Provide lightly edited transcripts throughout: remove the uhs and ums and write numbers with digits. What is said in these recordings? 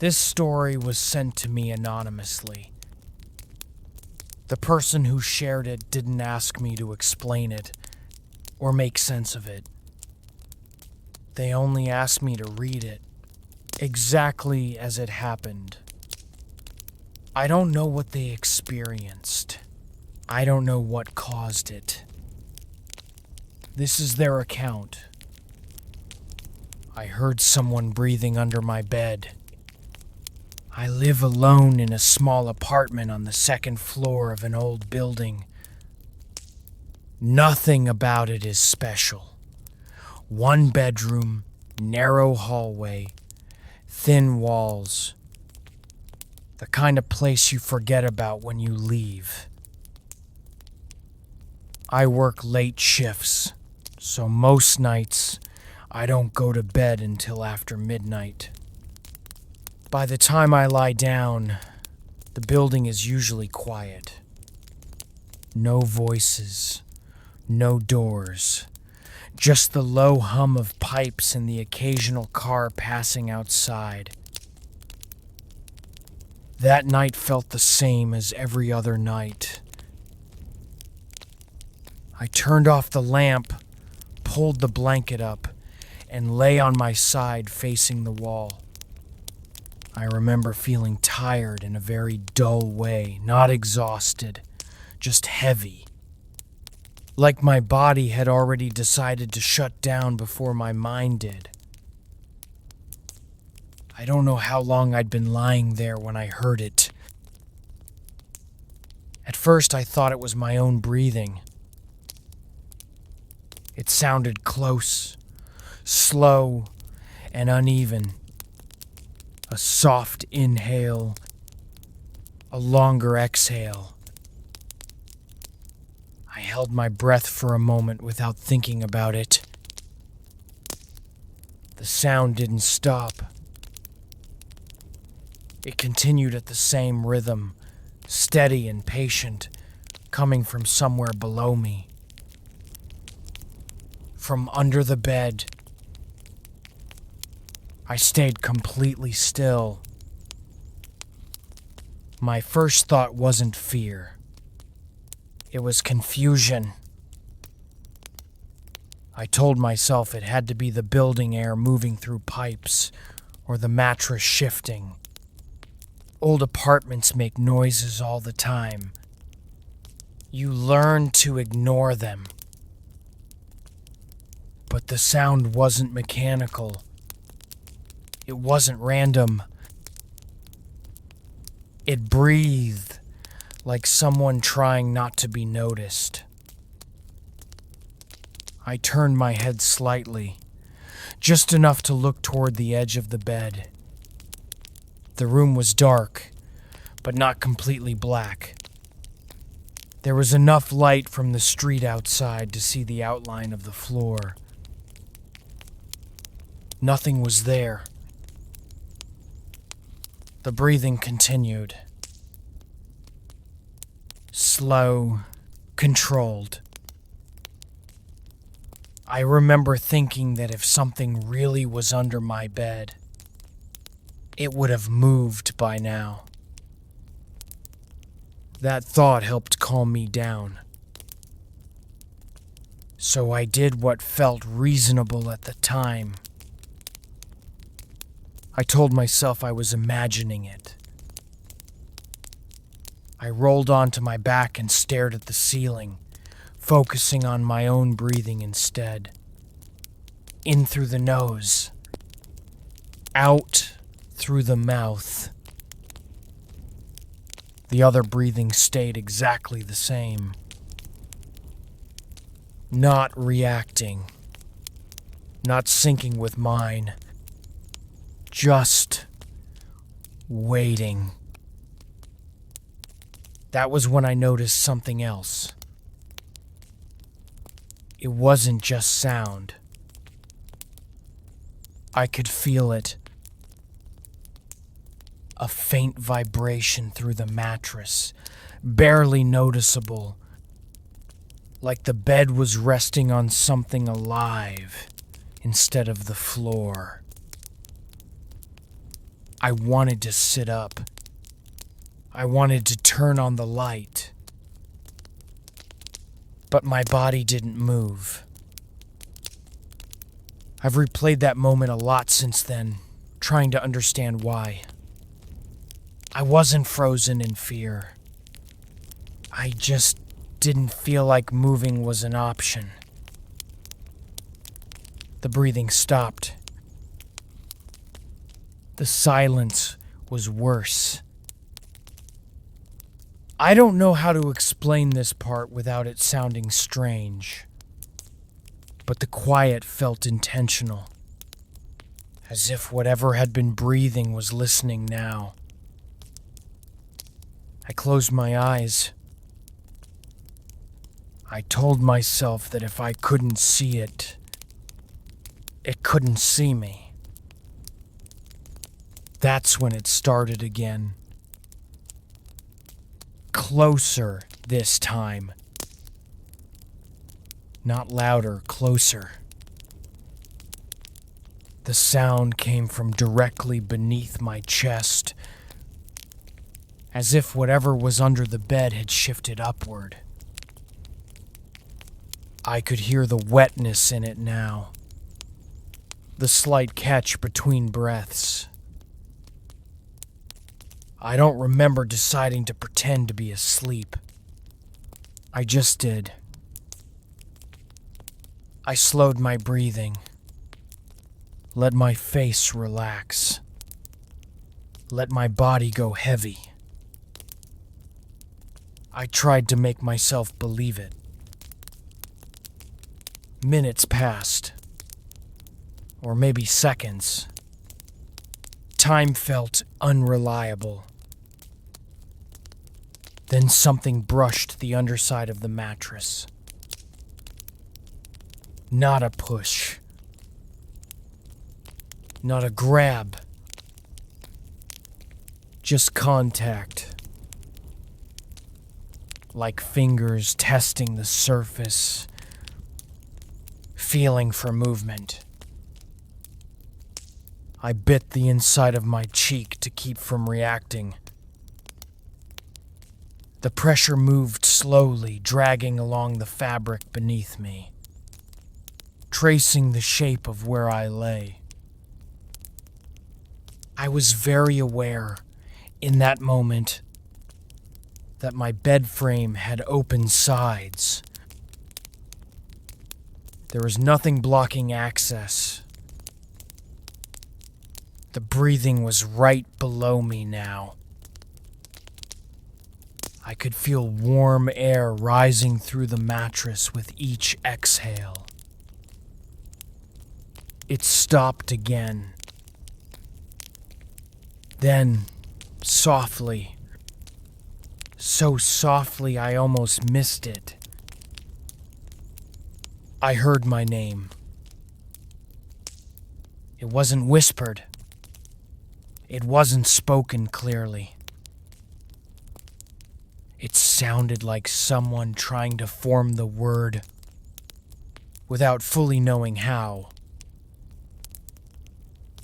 This story was sent to me anonymously. The person who shared it didn't ask me to explain it or make sense of it. They only asked me to read it exactly as it happened. I don't know what they experienced. I don't know what caused it. This is their account. I heard someone breathing under my bed. I live alone in a small apartment on the second floor of an old building. Nothing about it is special. One bedroom, narrow hallway, thin walls. The kind of place you forget about when you leave. I work late shifts, so most nights I don't go to bed until after midnight. By the time I lie down, the building is usually quiet. No voices, no doors, just the low hum of pipes and the occasional car passing outside. That night felt the same as every other night. I turned off the lamp, pulled the blanket up, and lay on my side facing the wall. I remember feeling tired in a very dull way, not exhausted, just heavy. Like my body had already decided to shut down before my mind did. I don't know how long I'd been lying there when I heard it. At first I thought it was my own breathing. It sounded close, slow, and uneven. A soft inhale, a longer exhale. I held my breath for a moment without thinking about it. The sound didn't stop. It continued at the same rhythm, steady and patient, coming from somewhere below me. From under the bed, I stayed completely still. My first thought wasn't fear. It was confusion. I told myself it had to be the building air moving through pipes, or the mattress shifting. Old apartments make noises all the time. You learn to ignore them. But the sound wasn't mechanical. It wasn't random. It breathed, like someone trying not to be noticed. I turned my head slightly, just enough to look toward the edge of the bed. The room was dark, but not completely black. There was enough light from the street outside to see the outline of the floor. Nothing was there. The breathing continued. Slow, controlled. I remember thinking that if something really was under my bed, it would have moved by now. That thought helped calm me down. So I did what felt reasonable at the time. I told myself I was imagining it. I rolled onto my back and stared at the ceiling, focusing on my own breathing instead. In through the nose, out through the mouth. The other breathing stayed exactly the same. Not reacting, not syncing with mine. Just waiting. That was when I noticed something else. It wasn't just sound. I could feel it. A faint vibration through the mattress, barely noticeable, like the bed was resting on something alive instead of the floor. I wanted to sit up. I wanted to turn on the light. But my body didn't move. I've replayed that moment a lot since then, trying to understand why. I wasn't frozen in fear. I just didn't feel like moving was an option. The breathing stopped. The silence was worse. I don't know how to explain this part without it sounding strange, but the quiet felt intentional, as if whatever had been breathing was listening now. I closed my eyes. I told myself that if I couldn't see it, it couldn't see me. That's when it started again. Closer this time. Not louder, closer. The sound came from directly beneath my chest, as if whatever was under the bed had shifted upward. I could hear the wetness in it now, the slight catch between breaths. I don't remember deciding to pretend to be asleep. I just did. I slowed my breathing, let my face relax, let my body go heavy. I tried to make myself believe it. Minutes passed, or maybe seconds. Time felt unreliable. Then something brushed the underside of the mattress. Not a push. Not a grab. Just contact. Like fingers testing the surface, feeling for movement. I bit the inside of my cheek to keep from reacting. The pressure moved slowly, dragging along the fabric beneath me, tracing the shape of where I lay. I was very aware, in that moment, that my bed frame had open sides. There was nothing blocking access. The breathing was right below me now. I could feel warm air rising through the mattress with each exhale. It stopped again. Then, softly, so softly I almost missed it, I heard my name. It wasn't whispered. It wasn't spoken clearly. It sounded like someone trying to form the word without fully knowing how.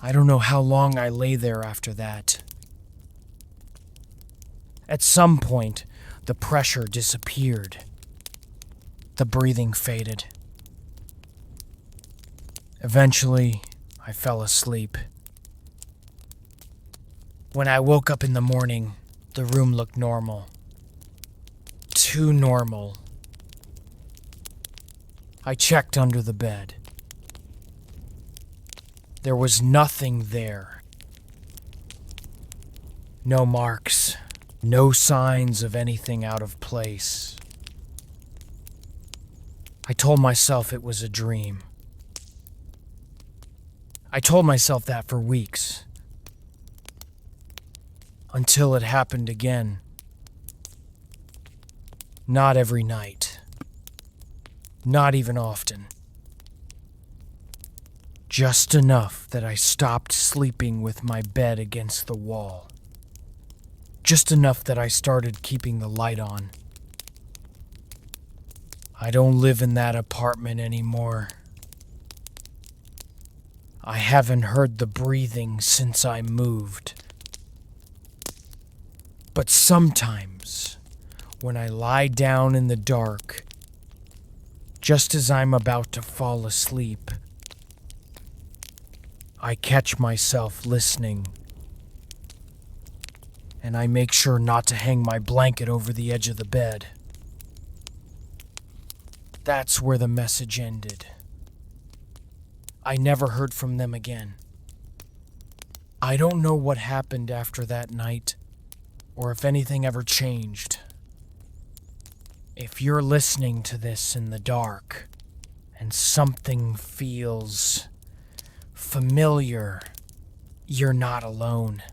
I don't know how long I lay there after that. At some point, the pressure disappeared. The breathing faded. Eventually, I fell asleep. When I woke up in the morning, the room looked normal. Too normal. I checked under the bed. There was nothing there. No marks, no signs of anything out of place. I told myself it was a dream. I told myself that for weeks. Until it happened again. Not every night. Not even often. Just enough that I stopped sleeping with my bed against the wall. Just enough that I started keeping the light on. I don't live in that apartment anymore. I haven't heard the breathing since I moved. But sometimes, when I lie down in the dark, just as I'm about to fall asleep, I catch myself listening, and I make sure not to hang my blanket over the edge of the bed. That's where the message ended. I never heard from them again. I don't know what happened after that night, or if anything ever changed. If you're listening to this in the dark, and something feels familiar, you're not alone.